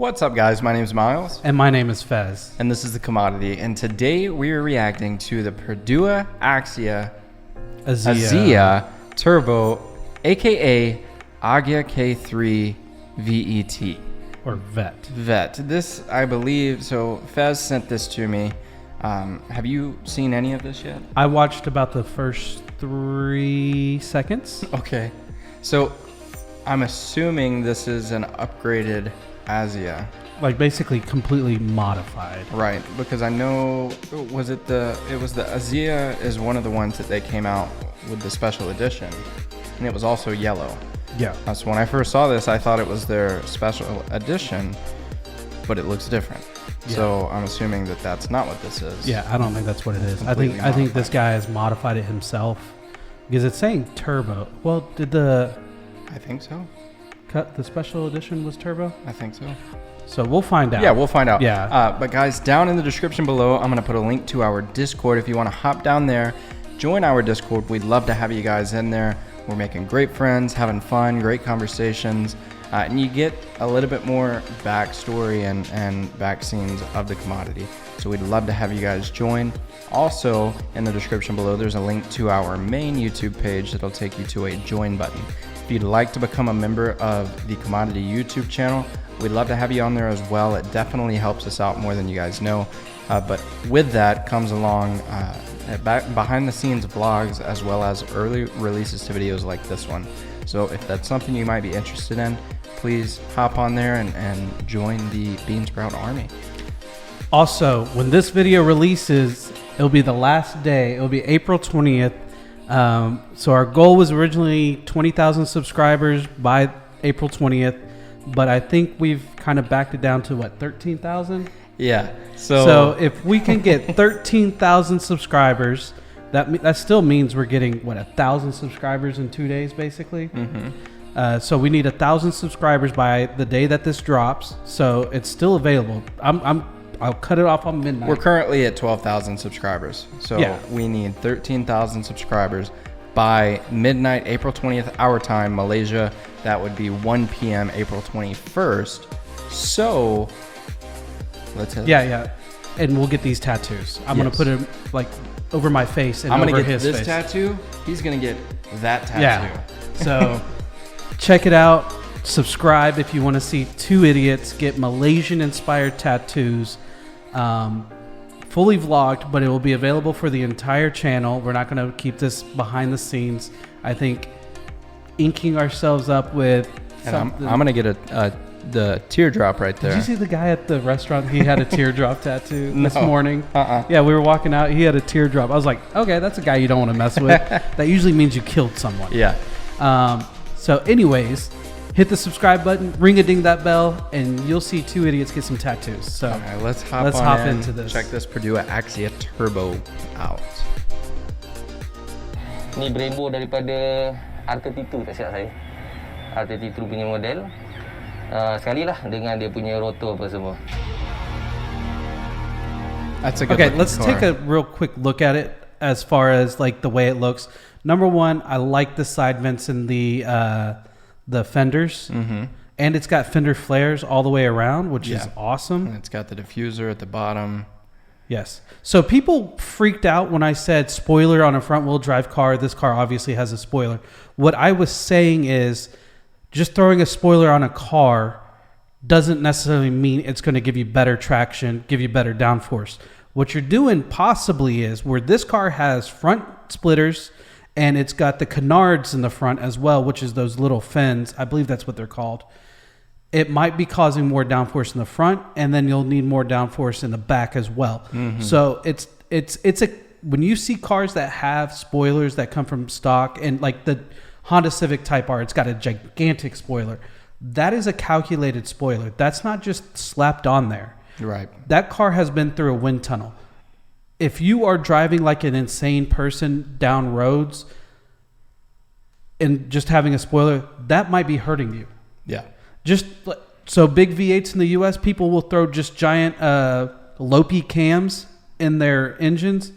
What's up, guys? My name is Miles. And my name is Fez. And this is The Commodity. And today we are reacting to the Perodua Axia Agya Turbo, aka Agya K3-VET. Or VET. VET. This, I believe, so Fez sent this to me. Have you seen any of this yet? I watched about the first 3 seconds. Okay. So I'm assuming this is an upgraded Agya. Like basically completely modified. Right, because I know, was it the Agya is one of the ones that they came out with the special edition, and it was also yellow. Yeah. So when I first saw this, I thought it was their special edition, but it looks different. Yeah. So I'm assuming that that's not what this is. Yeah, I don't think that's what it is. I think this guy has modified it himself, because it's saying turbo. Well, I think so. The special edition was turbo? I think so. So we'll find out. Yeah, we'll find out. Yeah. But guys, down in the description below, I'm going to put a link to our Discord. If you want to hop down there, join our Discord. We'd love to have you guys in there. We're making great friends, having fun, great conversations. And you get a little bit more backstory and back scenes of the commodity. So we'd love to have you guys join. Also, in the description below, there's a link to our main YouTube page that'll take you to a join button. If you'd like to become a member of the Commodity YouTube channel, we'd love to have you on there as well. It definitely helps us out more than you guys know. But with that comes along behind the scenes vlogs, as well as early releases to videos like this one. So if that's something you might be interested in, please hop on there and join the Bean Sprout Army. Also, when this video releases, it'll be the last day. It'll be April 20th. So our goal was originally 20,000 subscribers by April 20th, but I think we've kind of backed it down to what, 13,000? Yeah. So if we can get 13,000 subscribers, that still means we're getting what, 1,000 subscribers in 2 days, basically. Mm-hmm. So we need 1,000 subscribers by the day that this drops. So it's still available. I'll cut it off on midnight. We're currently at 12,000 subscribers. So yeah, we need 13,000 subscribers by midnight, April 20th, our time, Malaysia. That would be 1 p.m. April 21st. So let's hit it. Yeah. And we'll get these tattoos. I'm going to put them like over my face and over his face. I'm going to get this tattoo. He's going to get that tattoo. Yeah. So check it out. Subscribe if you want to see two idiots get Malaysian-inspired tattoos. Fully vlogged, but it will be available for the entire channel. We're not going to keep this behind the scenes. I think inking ourselves up with something. I'm going to get the teardrop right there. Did you see the guy at the restaurant? He had a teardrop tattoo this morning. Uh-uh. Yeah, we were walking out. He had a teardrop. I was like, okay, that's a guy you don't want to mess with. That usually means you killed someone. Yeah. So anyways, hit the subscribe button, ring-a-ding that bell, and you'll see two idiots get some tattoos. So all right, let's hop into this. Check this Perodua Axia Turbo out. Ni Brembo daripada R32 tak silap saya. R32 punya model. Sekali lah dengan dia punya rotor apa semua. That's a good okay, let's car. take a real quick look at it as far as like the way it looks. Number one, I like the side vents and the fenders. Mm-hmm. And it's got fender flares all the way around, which is awesome. And it's got the diffuser at the bottom. Yes. So people freaked out when I said spoiler on a front-wheel drive car. This car obviously has a spoiler. What I was saying is just throwing a spoiler on a car doesn't necessarily mean it's going to give you better traction, give you better downforce. What you're doing possibly is where this car has front splitters and it's got the canards in the front as well, which is those little fins. I believe that's what they're called. It might be causing more downforce in the front, and then you'll need more downforce in the back as well. Mm-hmm. So it's when you see cars that have spoilers that come from stock, and like the Honda Civic Type R, it's got a gigantic spoiler. That is a calculated spoiler. That's not just slapped on there. Right. That car has been through a wind tunnel. If you are driving like an insane person down roads and just having a spoiler, that might be hurting you. Yeah. Just so big V8s in the US, people will throw just giant Lopi cams in their engines,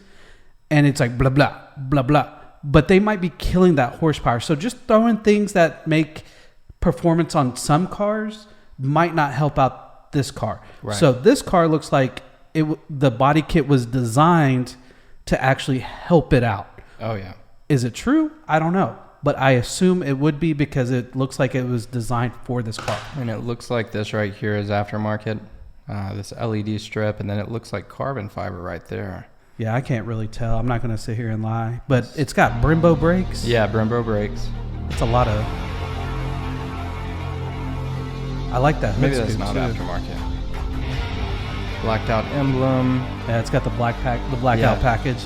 and it's like blah, blah, blah, blah. But they might be killing that horsepower. So just throwing things that make performance on some cars might not help out this car. Right. So this car looks like the body kit was designed to actually help it out. Oh yeah. Is it true? I don't know. But I assume it would be because it looks like it was designed for this car. And it looks like this right here is aftermarket. This LED strip, and then it looks like carbon fiber right there. Yeah, I can't really tell. I'm not going to sit here and lie. But it's got Brembo brakes. Yeah, Brembo brakes. It's a lot of... I like that. Maybe hood that's scoop, not too. aftermarket. Blacked out emblem. Yeah, it's got the blackout package.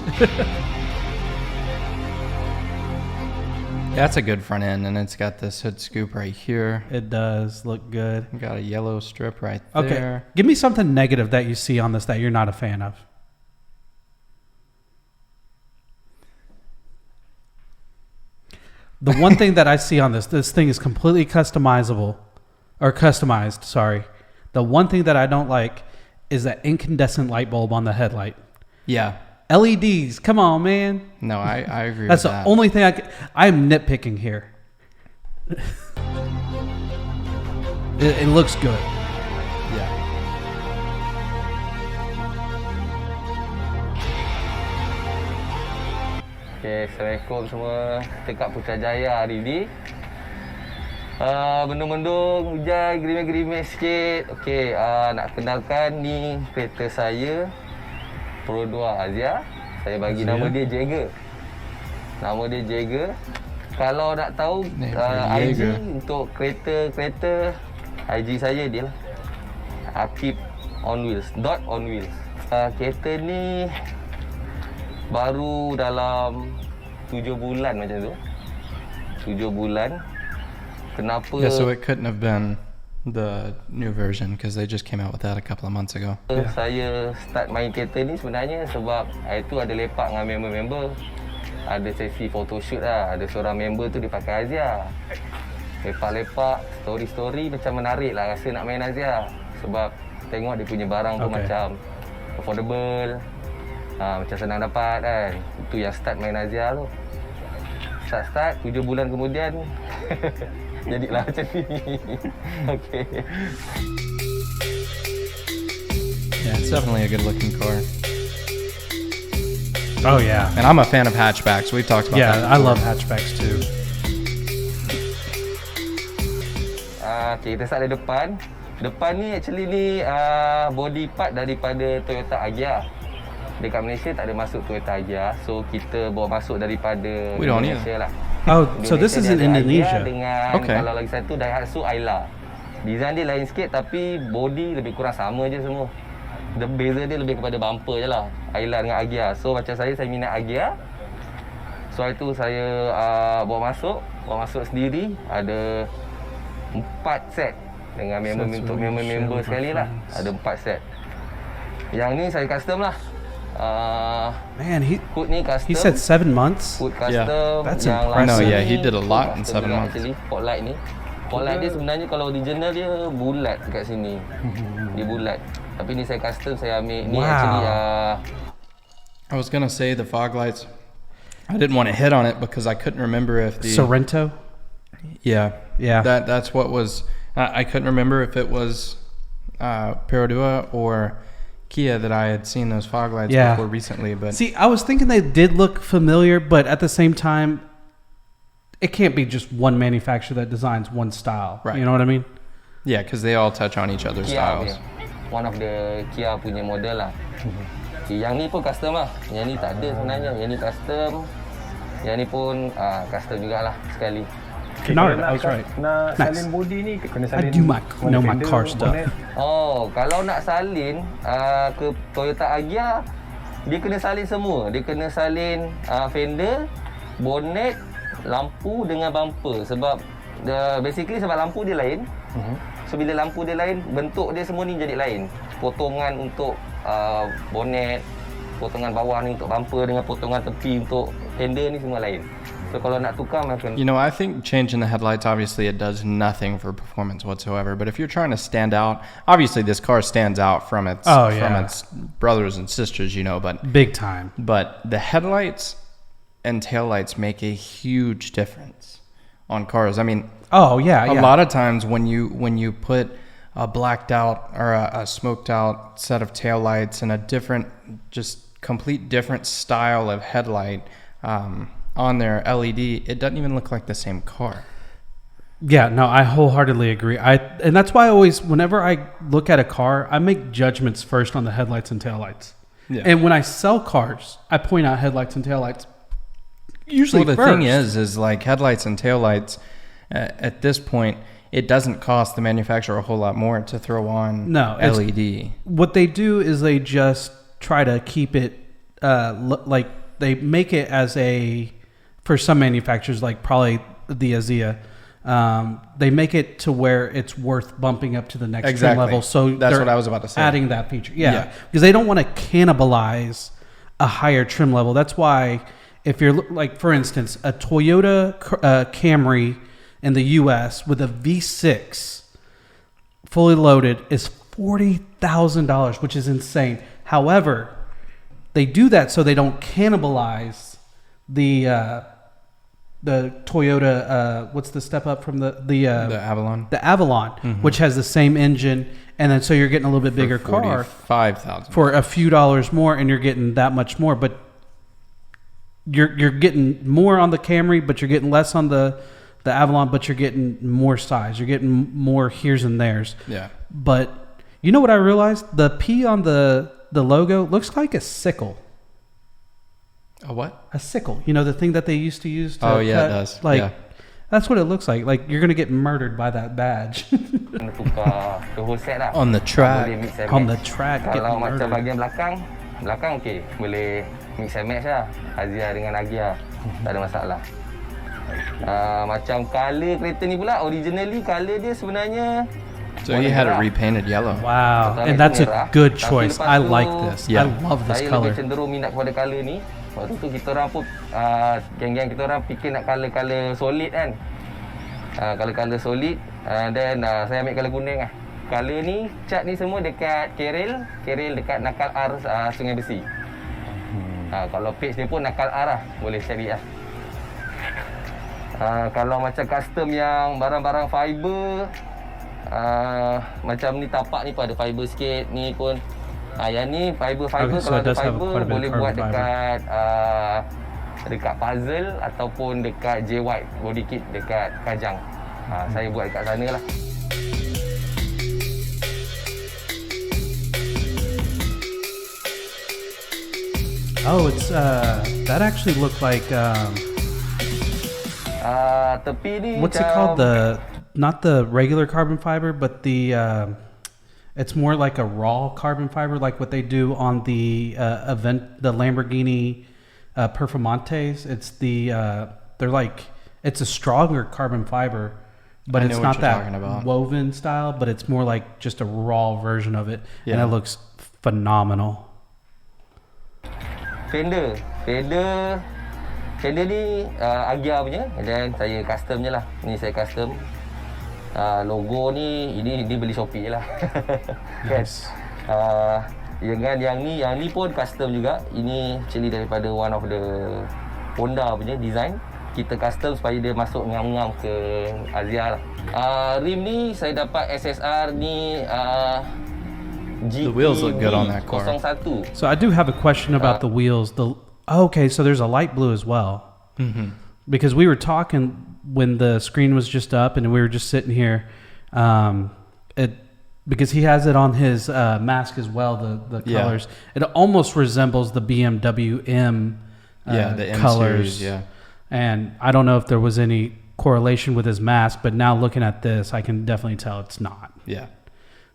That's a good front end, and it's got this hood scoop right here. It does look good. Got a yellow strip right Okay, there. give me something negative that you see on this that you're not a fan of. The one thing that I see on this thing is completely customized, sorry. The one thing that I don't like is that incandescent light bulb on the headlight. Yeah. LEDs, come on, man. No, I agree That's with the that. only thing I'm nitpicking here. It looks good. Yeah. Okay, Assalamualaikum semua. Kita kat Putrajaya hari ni. Mendung-mendung, hujan, gerimis-gerimis sikit. Okey, nak kenalkan ni kereta saya, Perodua Axia. Saya bagi nama dia Jagger. Nama dia Jagger. Kalau nak tahu IG untuk kereta-kereta, IG saya dia lah. Akib on wheels, dot on wheels. Kereta ni baru dalam 7 bulan macam tu. 7 bulan. Kenapa? Yeah, so it couldn't have been the new version because they just came out with that a couple of months ago. Saya start main kereta ni sebenarnya sebab hari tu ada lepak dengan member-member. Ada sesi photoshoot lah. Ada seorang member tu dia pakai Axia. Lepak-lepak, story-story macam menarik lah rasa nak main Axia. Sebab tengok dia punya barang tu macam affordable. Macam senang dapat kan. Itu yang start main Axia tu. Start 7 bulan kemudian jadilah macam ni. Okay. Yeah, it's definitely a good looking car. Oh yeah. And I'm a fan of hatchbacks. We've talked about that. Yeah, I love hatchbacks too. Okay, kita start dari depan. Depan ni actually ni body part daripada Toyota Agya. Dekat Malaysia tak ada masuk Toyota Agya. So kita bawa masuk daripada Indonesia lah. Oh, so this is in Indonesia. Dengan kalau lagi satu Daihatsu Ayla. Design dia lain sikit tapi body lebih kurang sama je semua. Beza dia lebih kepada bumper je lah. Ayla dengan Agya. So macam saya minat Agya. So itu saya bawa masuk sendiri. Ada 4 set dengan member sekali lah. Ada 4 set. Yang ni saya custom lah. Man, hood ni custom. He said 7 months. Hood custom. That's yang impressive. No, yeah, he did a lot in 7 months. Actually, spotlight ni. Spotlight dia sebenarnya kalau original dia bulat dekat sini. Dia bulat. Tapi ni saya custom, saya ambil ni actually I was gonna say the fog lights. I didn't want to hit on it because I couldn't remember if the Sorrento. Yeah. That's what was. I couldn't remember if it was Perodua or Kia that I had seen those fog lights before recently. But see, I was thinking they did look familiar, but at the same time, it can't be just one manufacturer that designs one style. Right. You know what I mean? Yeah, because they all touch on each other's Kia styles. dia. One of the Kia punya model lah. Yang ni pun custom lah. Yang ni tak ada sebenarnya. Yang ni custom. Yang ni pun custom jugalah sekali. Okay, No, kalau I was right. Nak Nice. salin body ni kena I salin do know my fender, car stuff. bonnet. Oh, kalau nak salin ke Toyota Agya, dia kena salin semua. Dia kena salin fender, bonnet, lampu dengan bumper. Sebab basically sebab lampu dia lain. So bila lampu dia lain, bentuk dia semua ni jadi lain. Potongan untuk bonnet, potongan bawah ni untuk bumper dengan potongan tepi untuk fender ni semua lain. So kalau nak tukar macam You know, I think changing the headlights, obviously it does nothing for performance whatsoever. But if you're trying to stand out, obviously this car stands out from its from its brothers and sisters, you know, but Big time. But the headlights and taillights make a huge difference on cars. I mean, Oh yeah, a lot of times when you put blacked out or a smoked out set of taillights and a different, just complete different style of headlight on their LED, it doesn't even look like the same car. Yeah, no, I wholeheartedly agree. And that's why I always, whenever I look at a car, I make judgments first on the headlights and taillights. Yeah. And when I sell cars, I point out headlights and taillights. Usually, well, the thing is like headlights and taillights. At this point, it doesn't cost the manufacturer a whole lot more to throw on LED. What they do is they just try to keep it like they make it as a, for some manufacturers, like probably the Agya. They make it to where it's worth bumping up to the next trim level. So that's what I was about to say. Adding that feature. Yeah. Because they don't want to cannibalize a higher trim level. That's why if you're like, for instance, a Toyota Camry in the US with a V6 fully loaded is $40,000, which is insane. However, they do that so they don't cannibalize the Toyota, what's the step up from the Avalon? The Avalon, which has the same engine, and then so you're getting a little bit bigger car, $45,000 for a few dollars more, and you're getting that much more. But you're getting more on the Camry, but you're getting less on the Avalon, but you're getting more size. You're getting more here's and there's. Yeah. But you know what I realized? The P on the logo looks like a sickle. A what? A sickle. You know, the thing that they used to use to cut? It does. Like, that's what it looks like. Like, you're going to get murdered by that badge. On the track. On the track. Kalau macam bahagian belakang okey. Boleh mix and match lah. Axia dengan Agya. Tak ada masalah. Macam color kereta ni pula, originally color dia sebenarnya. So you had it repainted yellow. Wow. And that's a good choice. I like this. I love this color. Saya lebih cenderung minat kepada color ni. Waktu tu kita orang pun geng-geng kita orang fikir nak color solid kan. Color solid, then saya ambil color kuning lah. Color ni, cat ni semua dekat Keril dekat Nakal R Sungai Besi. Kalau page dia pun Nakal R lah, boleh cari lah. Kalau macam custom yang barang-barang fiber, macam ni tapak ni pun ada fiber sikit, ni pun yang ni fiber Okay, kalau ada fiber boleh buat dekat puzzle ataupun dekat J White body kit dekat Kajang. Saya buat dekat sana lah. Oh, it's that actually looked like tepi ni what's it called, not the regular carbon fiber, but it's more like a raw carbon fiber, like what they do on the the Lamborghini Performantes. It's they're like, it's a stronger carbon fiber, but it's not that woven style, but it's more like just a raw version of it, and it looks phenomenal. Fender ni Agya punya, dan saya custom je lah. Ni saya custom. Logo ni ini beli Shopee je lah. Yes. Yang ni pun custom juga. Ini actually daripada one of the Honda punya design. Kita custom supaya dia masuk ngam-ngam ke Axia lah. Rim ni saya dapat SSR ni The wheels look good on that car. 01. So I do have a question about the wheels. Okay, so there's a light blue as well. Mm-hmm. Because we were talking when the screen was just up and we were just sitting here, because he has it on his mask as well, the colors. It almost resembles the BMW M the M colors. Series, And I don't know if there was any correlation with his mask, but now looking at this, I can definitely tell it's not. Yeah.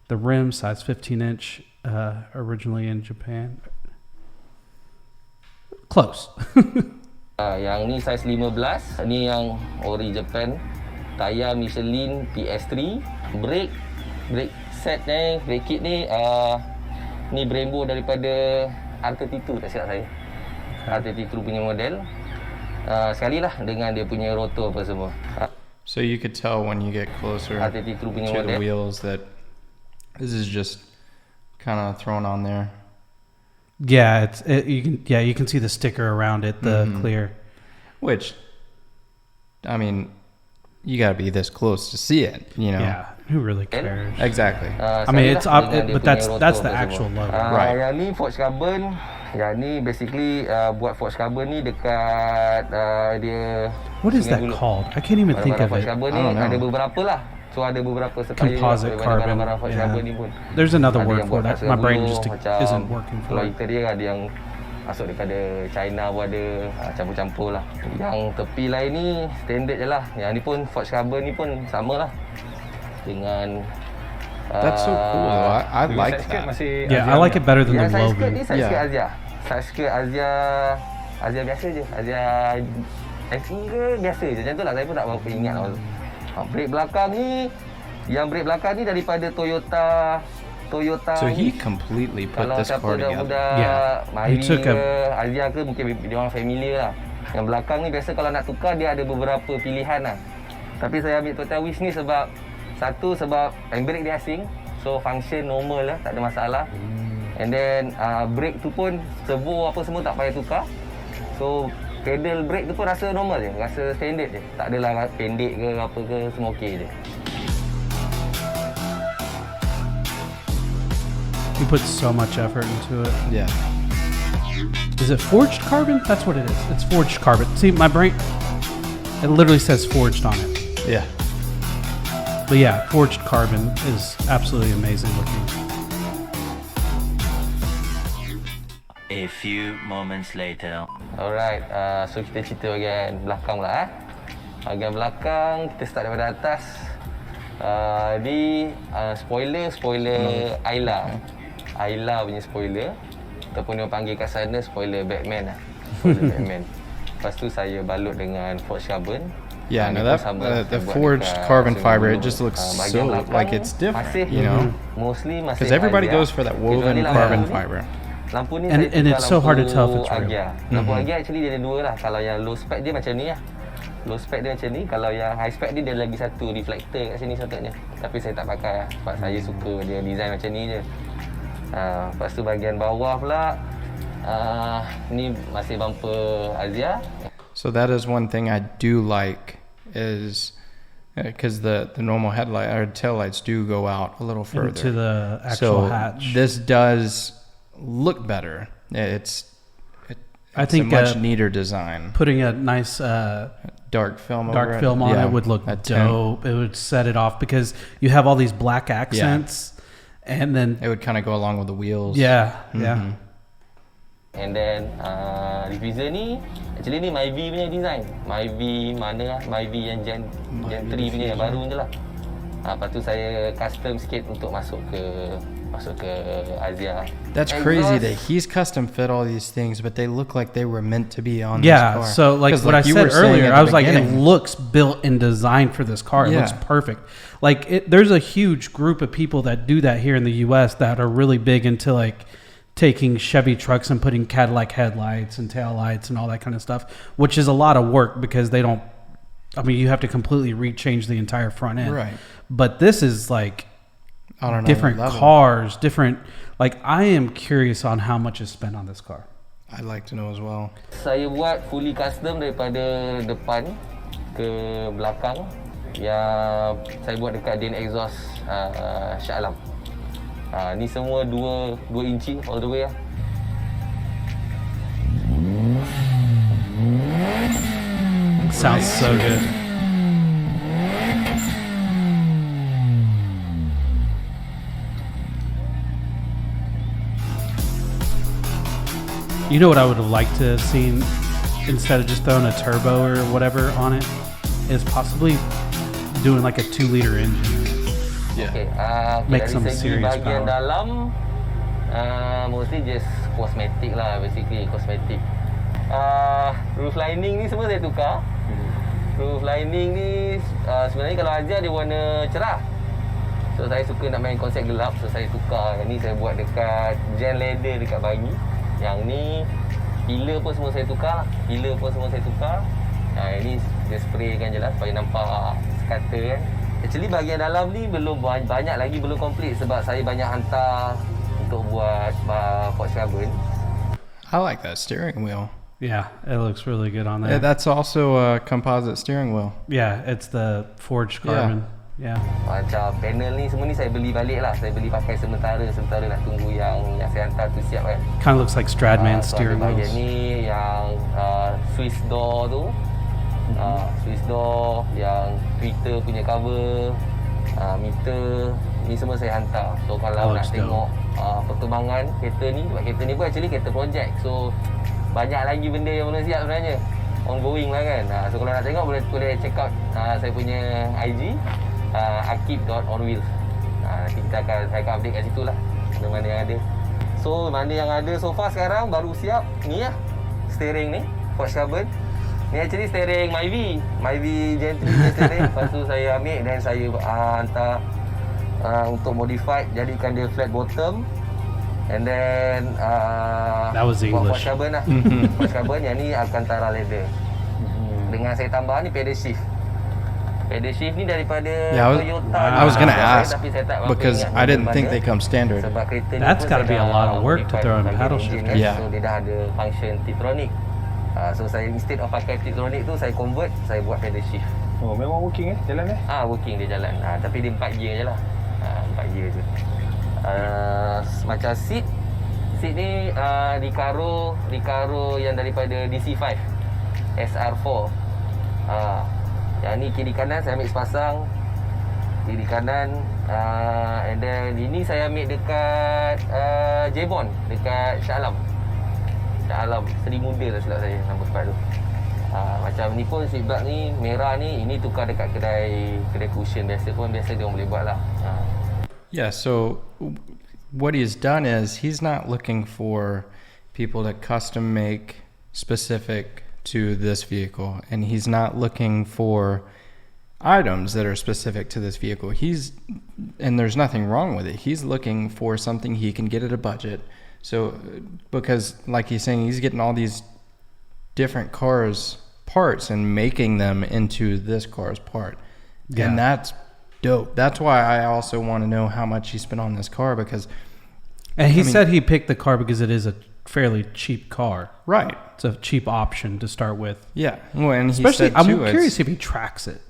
The rim, size 15-inch, originally in Japan. Close. Yang ni size 15, ni yang ori Japan. Tayar Michelin PS3. Brake set ni, brake kit ni ni Brembo daripada R32 tak silap saya. R32 punya model. Sekali lah dengan dia punya rotor apa semua. So you could tell when you get closer to the wheels that this is just kind of thrown on there. Yeah, you can see the sticker around it, the clear. Which, I mean, you got to be this close to see it, you know. Yeah, Who really cares? Exactly. I mean, it's but that's the actual logo. Right. Yang ni forged carbon. Yang ni basically buat forged carbon ni dekat dia. What is that called? I can't even think of Forged it. carbon I don't ni know. ada beberapa lah. So ada beberapa supplier Composite carbon. barang-barang forged Yeah. carbon ni pun. There's another Ada word yang for buat that. kat My brain Singapura, just macam isn't working for kalau it. interior ada yang masuk daripada China pun ada, campur-campur lah. Yang tepi lain ni standard je lah. Yang ni pun forged carbon ni pun sama lah dengan That's so cool. I like that. Yeah, I like it better than the yang side logo. skirt ni side skirt Yeah. Agya. Side skirt Agya biasa je. Agya SE ke biasa je. Macam tu lah, saya pun tak berapa ingat lah. Brake belakang ni, yang brake belakang ni daripada Toyota So he ni. completely put Kalau this siapa car together. budak Yeah. Myvi He took ke Agya ke, mungkin dia orang familiar lah. Yang belakang ni biasa kalau nak tukar dia ada beberapa pilihan lah. Tapi saya ambil Toyota Wish ni sebab satu, sebab handbrake dia asing. So function normal lah, tak ada masalah. And then brake tu pun servo apa semua tak payah tukar. So pedal brake tu pun rasa normal je, rasa standard je. Tak adalah pendek ke apa ke, semua okey je. He puts so much effort into it. Yeah. Is it forged carbon? That's what it is. It's forged carbon. See, my brain, it literally says forged on it. Yeah. But yeah, forged carbon is absolutely amazing looking. A few moments later. Alright, so kita cerita bahagian belakang pula. Bahagian belakang, kita start daripada atas. Spoiler Ayla punya spoiler. Ataupun dia panggil kat sana spoiler Batman lah. Spoiler Batman. Lepas tu saya balut dengan forged carbon. Yeah, no, Dia pun that sama, the saya buat forged dekat carbon Singapura fiber, dulu. it just looks Bahagian so belakang like it's different, masih, you know, mostly masih because everybody Agya. goes for that woven Kecuali lampu carbon ni. fiber. Lampu ni And- saya and tukar it's so hard to tell if lampu it's real. Agya. Lampu Agya actually dia ada dua lah. Kalau yang low spec dia macam ni lah. Low spec dia macam ni. Kalau yang high spec dia ada lagi satu reflector kat sini sepatutnya. Tapi saya tak pakai lah. Sebab saya suka dia design macam ni je. Lepas tu bahagian bawah pula. Ni masih bumper Agya. So that is one thing I do like is because the normal headlight or tail lights do go out a little further Into the actual so hatch. this does look better. It's I think a much neater design. putting a nice Dark film dark film on Yeah, it would look a tint. dope. It would set it off because you have all these black accents, and then It would kind of go along with the wheels. yeah. And then diffuser ni actually ni Myvi punya design. Myvi mana lah? Myvi yang Gen 3 punya yang baru je lah. Lepas tu saya custom sikit untuk masuk ke Agya. That's crazy that he's custom fit all these things, but they look like they were meant to be on Yeah, this car. so like 'Cause what I you were said saying earlier, at the I was like, it beginning, looks built and designed for this car. It looks Yeah. perfect. Like there's a huge group of people that do that here in the U.S. that are really big into like taking Chevy trucks and putting Cadillac headlights and tail lights and all that kind of stuff, which is a lot of work because they don't. I mean, you have to completely rechange the entire front end. Right. But this is like on another different level. cars, different. Like I am curious on how much is spent on this car. I'd like to know as well. Saya buat fully custom daripada depan ke belakang. Yang saya buat dekat din exhaust Shah Alam. Ni semua 2 inci all the way lah. Sounds so good. You know what I would have liked to have seen instead of just throwing a turbo or whatever on it is possibly doing like a 2-liter engine. Okay, Make dari some segi serious bahagian power. dalam mostly just cosmetic lah, basically cosmetic. Roof lining ni semua saya tukar. Roof lining ni sebenarnya kalau Agya dia warna cerah. So saya suka nak main konsep gelap, so saya tukar. Yang ni saya buat dekat gen leather dekat bagi. Yang ni pillar pun semua saya tukar lah. Pillar pun semua saya tukar. Ini dia spraykan je lah supaya nampak sekata kan. Actually bahagian dalam ni belum banyak lagi, belum complete sebab saya banyak hantar untuk buat forged carbon. I like that steering wheel. Yeah, it looks really good on Yeah, there. that's also a composite steering wheel. Yeah, it's the forged carbon. Yeah. Macam panel ni semua ni saya beli balik lah. Saya beli pakai sementara nak tunggu yang saya hantar tu siap kan. Kind of looks like Stradman So steering ada bahagian wheels. ni yang Swiss door tu, Swiss door, yang Twitter punya cover, meter, ni semua saya hantar. So kalau nak looks tengok perkembangan kereta ni, sebab kereta ni pun actually kereta project. So banyak lagi benda yang belum siap sebenarnya, ongoing lah kan. So kalau nak tengok boleh check out saya punya IG, akib.onwheels. Nanti saya akan update kat situ lah mana-mana yang ada. So mana yang ada so far sekarang baru siap ni lah, steering ni Forge Carbon. Ni actually steering MyV Gen 3 ni steering. Lepas tu saya ambil dan saya hantar untuk modified, jadikan dia flat bottom. And then That was English. Forge Carbon lah. Forge Carbon yang ni Alcantara leather. Dengan saya tambah ni pedal shift. Pedal shift ni daripada Toyota. I was gonna ask tapi saya tak because ingat I didn't model think mana. they come standard. Sebab kereta ni That's pun gotta saya be a dah lot of work to modify throw in a bahagian paddle engine shift. kan. Yeah. So dia dah ada function T-tronic. So saya instead of pakai T-tronic tu saya convert, saya buat pedal shift. Oh, memang working jalan Working dia jalan. Tapi dia 4 gear je lah. 4 gear je. Macam seat ni Recaro yang daripada DC5 SR4. Yang ni kiri kanan saya ambil sepasang. Kiri kanan and then ini saya ambil dekat Jebon, dekat Shah Alam Seri Muda lah silap saya nama tempat tu. Macam ni pun seatbelt ni merah ni, ini tukar dekat kedai cushion biasa dia orang boleh buat lah. Yeah, so what he's done is he's not looking for people to custom make specific to this vehicle, and he's not looking for items that are specific to this vehicle. And there's nothing wrong with it. He's looking for something he can get at a budget. So because like he's saying, he's getting all these different cars parts and making them into this car's part. Yeah. And that's dope. That's why I also want to know how much he spent on this car, because And he said he picked the car because it is a fairly cheap car. right. It's a cheap option to start with. Yeah. Well, and Especially, he said I'm too, curious if he tracks it.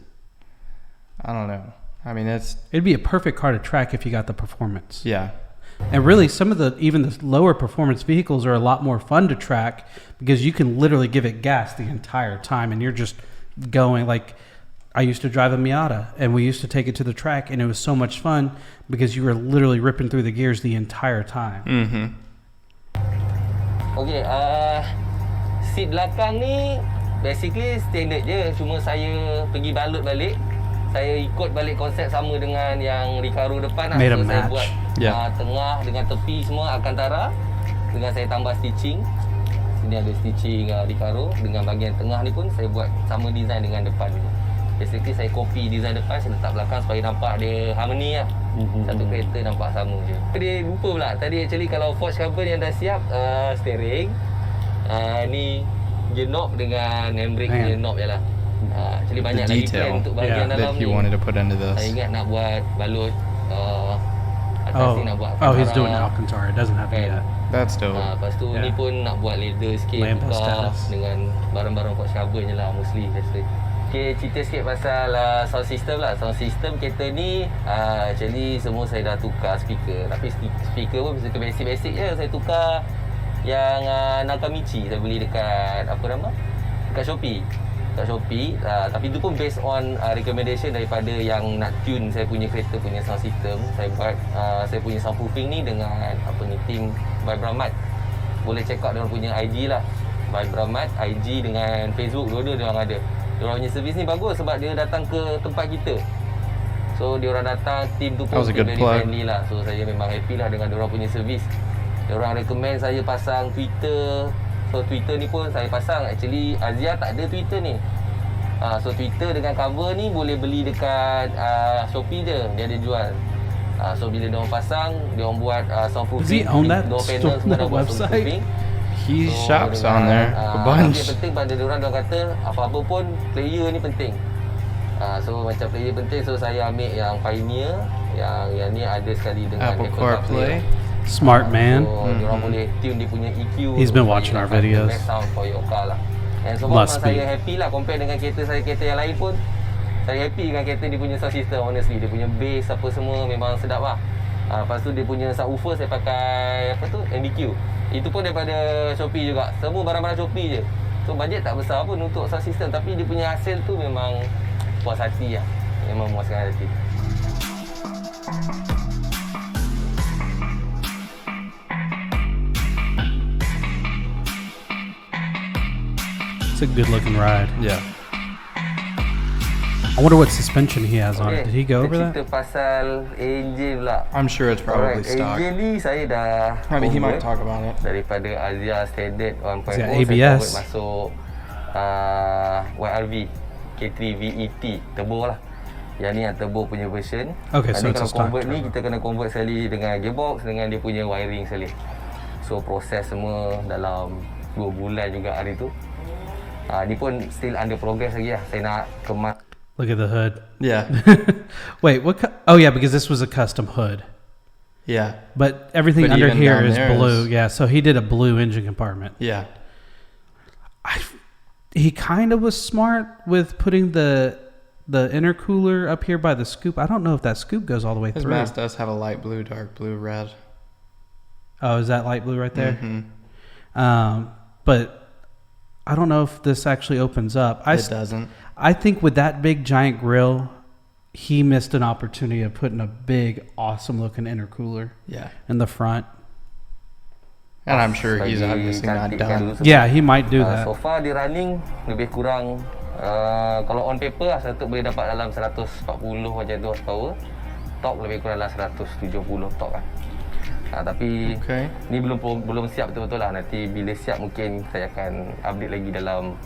I don't know. I mean, It'd be a perfect car to track if you got the performance. yeah. And really, some of even the lower performance vehicles are a lot more fun to track because you can literally give it gas the entire time, and you're just going. Like, I used to drive a Miata, and we used to take it to the track, and it was so much fun because you were literally ripping through the gears the entire time. Mm-hmm. Okay, seat belakang ni basically standard je. Cuma saya pergi balut balik. Saya ikut balik konsep sama dengan yang Recaro depan lah. Made a So saya match. buat tengah dengan tepi semua Alcantara, dengan saya tambah stitching. Sini ada stitching Recaro. Dengan bahagian tengah ni pun saya buat sama design dengan depan ni. Basically saya copy design depan, saya letak belakang supaya nampak dia harmony lah. Satu kereta nampak sama je. Dia lupa pula. Tadi actually kalau Forge Carbon yang dah siap, steering, ni gear knob dengan handbrake gear knob je lah. Actually The banyak lagi plan detail untuk bahagian dalam that he ni. wanted to put into Saya this. ingat nak buat balut atas ni nak buat Oh, he's Alcantara. doing Alcantara. It doesn't have to be Kan. that. That's dope. Lepas tu Yeah. ni pun nak buat leather sikit, Lamp tukar status. dengan barang-barang Forge Carbon je lah mostly biasa. Okay, cerita sikit pasal sound system lah. Sound system kereta ni actually semua saya dah tukar speaker. Tapi speaker pun bisa ke basic-basic je. Saya tukar yang Nakamichi saya beli dekat apa nama? Dekat Shopee. Tapi itu pun based on recommendation daripada yang nak tune saya punya kereta punya sound system. Saya buat saya punya soundproofing ni dengan apa ni, team by Bramat. Boleh check out dia orang punya IG lah, by Bramat, IG dengan Facebook, dua-dua dia orang ada. Dia orang punya servis ni bagus sebab dia datang ke tempat kita. So dia orang datang, team tu That pun was a good very plug. friendly lah. So saya memang happy lah dengan dia orang punya servis. Dia orang recommend saya pasang Twitter. So Twitter ni pun saya pasang. Actually Agya tak ada Twitter ni. So Twitter dengan cover ni boleh beli dekat Shopee je. Dia ada jual. So bila dia orang pasang, dia orang buat soundproofing. Does he own that door panel store, semua dah that buat website? soundproofing. He shops on dengan, there a Tapi bunch. yang penting pada dia orang kata apa-apa pun player ni penting. So macam player penting, so saya ambil yang Pioneer, yang ni ada sekali dengan Apple CarPlay. Smart man. So dia orang boleh tune dia punya EQ. He's been supaya watching our dapat the videos. best sound for your car lah. And so Must memang saya be. happy lah compare dengan kereta yang lain pun. Saya happy dengan kereta dia punya sound system, honestly. Dia punya bass apa semua memang sedap lah. Lepas tu dia punya subwoofer saya pakai apa tu, MBQ. Itu pun daripada Shopee juga. Semua barang-barang Shopee je. So bajet tak besar pun untuk sound system, tapi dia punya hasil tu memang puas hati lah. Memang memuaskan hati. It's a good looking ride. Yeah. I wonder what suspension he has on it. Did he go over Cerita that? pasal engine pula. I'm sure it's probably stock. Engine ni saya dah I mean, he might convert talk about it. daripada Agya standard 1.0 Is that saya ABS? convert masuk YRV K3-VET turbo lah. Yang ni yang turbo punya version. Okay, so Ni it's a kalau stock convert ni turbo. kita kena convert sekali dengan gearbox dengan dia punya wiring sekali. So proses semua dalam 2 bulan juga hari tu. Ni pun still under progress lagi lah. Saya nak kemas. Look at the hood. Yeah. Wait, what? Oh yeah, because this was a custom hood. Yeah. But everything But under even here down is there blue. is- Yeah, so he did a blue engine compartment. Yeah. He kind of was smart with putting the intercooler up here by the scoop. I don't know if that scoop goes all the way His through. mask does have a light blue, dark blue, red. Oh, is that light blue right there? Mm-hmm. But I don't know if this actually opens up. It doesn't. I think with that big giant grill, he missed an opportunity of putting a big, awesome looking intercooler Yeah. in the front. And I'm sure he's Bagi obviously not cantikkan done. dulu sebab, Yeah, he might do that. So far dia running lebih kurang kalau on paper lah satu boleh dapat dalam 140 macam tu horsepower. Torque lebih kurang dalam 170 torque lah. Tapi Okay. ni belum siap betul-betul lah. Nanti bila siap mungkin saya akan update lagi dalam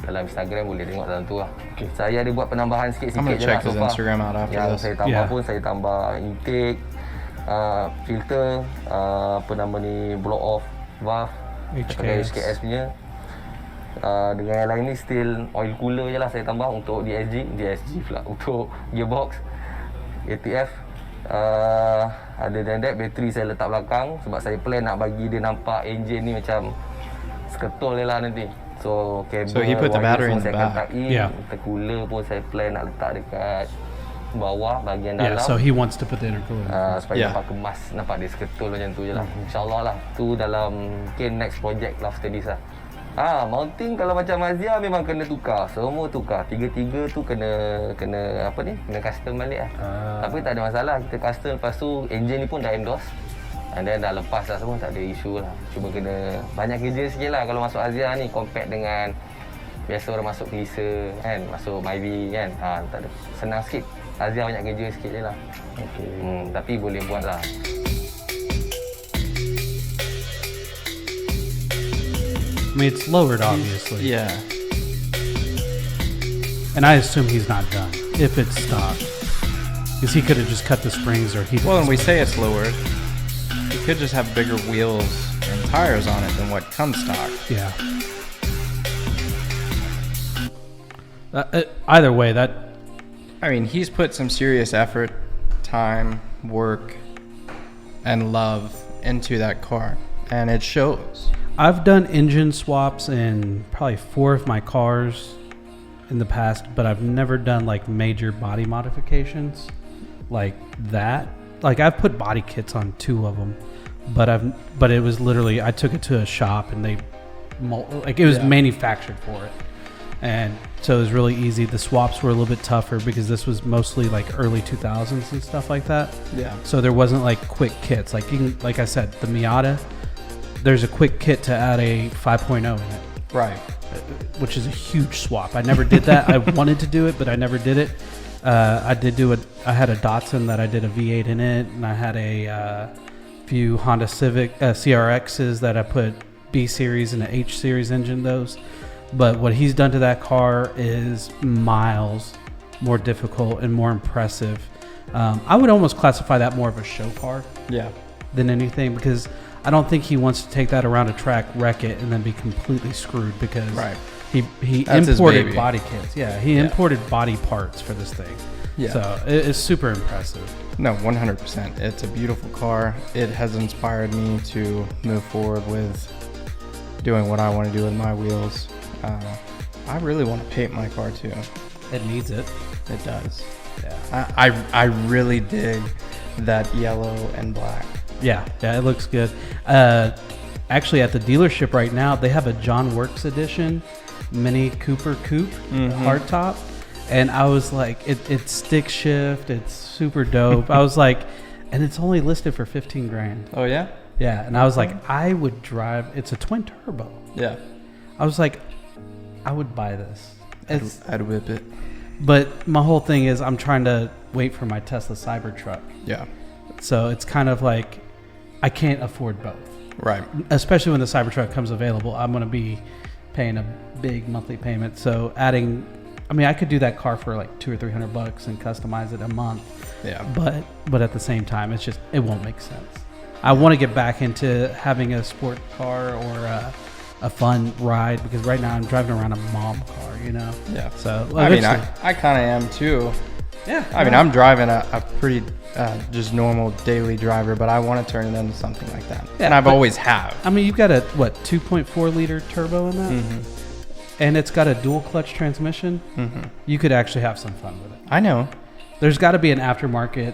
Instagram, boleh tengok dalam tu lah. Okay. Saya ada buat penambahan I'm sikit-sikit gonna je check lah so his far. Instagram out after Yang this. saya tambah Yeah. pun saya tambah intake, filter, blow off valve, pakai HKS punya. Dengan yang lain ni still oil cooler je lah saya tambah untuk DSG pula untuk gearbox, ATF. Other than that, bateri saya letak belakang sebab saya plan nak bagi dia nampak engine ni macam seketul je lah nanti. So cable, So he put the wire battery semua in the saya akan back. plug in. Yeah. Intercooler pun saya plan nak letak dekat bawah bahagian Yeah, dalam. so he wants to put the intercooler. Supaya Yeah. nampak kemas, nampak dia seketul macam tu je lah. InsyaAllah lah. Tu dalam mungkin next project lah after this lah. Mounting kalau macam Agya memang kena tukar. Semua tukar. Tiga-tiga tu kena custom balik lah. Tapi tak ada masalah. Kita custom, lepas tu engine ni pun dah endorse. And then dah lepas lah semua, tak ada isu lah. Cuma kena banyak kerja sikit lah kalau masuk Agya ni compare dengan biasa orang masuk Kelisa kan, masuk Myvi kan. Tak ada. Senang sikit. Agya banyak kerja sikit je lah. Okay. Tapi boleh buat lah. I mean, it's lowered, obviously. Yeah. And I assume he's not done if it's stock. Because he could have just cut the springs or he. Well, and we say it's lowered. He could just have bigger wheels and tires on it than what comes stock. Yeah. Either way, that. I mean, he's put some serious effort, time, work, and love into that car, and it shows. I've done engine swaps in probably 4 of my cars in the past, but I've never done like major body modifications like that. Like I've put body kits on 2 of them, but it was literally I took it to a shop and they it was manufactured for it, and so it was really easy. The swaps were a little bit tougher because this was mostly like early 2000s and stuff like that. Yeah. So there wasn't like quick kits. Like like I said, the Miata, there's a quick kit to add a 5.0 in it, Right. which is a huge swap. I never did that. I wanted to do it, but I never did it. I did do it. I had a Datsun that I did a V8 in it, and I had a few Honda Civic CRXs that I put B series and an H series engine those. But what he's done to that car is miles more difficult and more impressive. I would almost classify that more of a show car Yeah. than anything, because I don't think he wants to take that around a track, wreck it, and then be completely screwed because Right. he That's his imported baby. body kits. Yeah, he imported body parts for this thing. Yeah. So it's super impressive. No, 100%. It's a beautiful car. It has inspired me to move forward with doing what I want to do with my wheels. I really want to paint my car too. It needs it. It does. Yeah. I really dig that yellow and black. Yeah, it looks good. Actually, at the dealership right now, they have a John Works edition Mini Cooper Coupe hardtop, and I was like, it's stick shift, it's super dope. I was like, and it's only listed for $15,000. Oh yeah. Yeah, and I was like, I would drive. It's a twin turbo. Yeah. I was like, I would buy this. I'd whip it. But my whole thing is, I'm trying to wait for my Tesla Cybertruck. Yeah. So it's kind of like I can't afford both. Right. Especially when the Cybertruck comes available, I'm going to be paying a big monthly payment. So I could do that car for like $200 or $300 and customize it a month. Yeah. But at the same time, it won't make sense. I want to get back into having a sport car or a fun ride, because right now I'm driving around a mom car, you know? Yeah. So I mean, I kind of am too. Yeah. I mean, I'm driving a pretty just normal daily driver, but I want to turn it into something like that. Yeah, and I've but- always have. I mean, you've got a 2.4 liter turbo in that, and it's got a dual clutch transmission. You could actually have some fun with it. I know. There's got to be an aftermarket,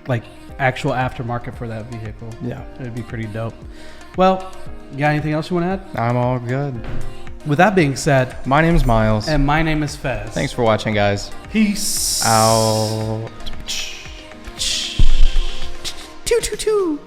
like actual aftermarket for that vehicle. Yeah. It'd be pretty dope. Well, you got anything else you want to add? I'm all good. With that being said, My name's Miles. and my name is Fez. Thanks for watching, guys. Peace. Out. Choo choo choo.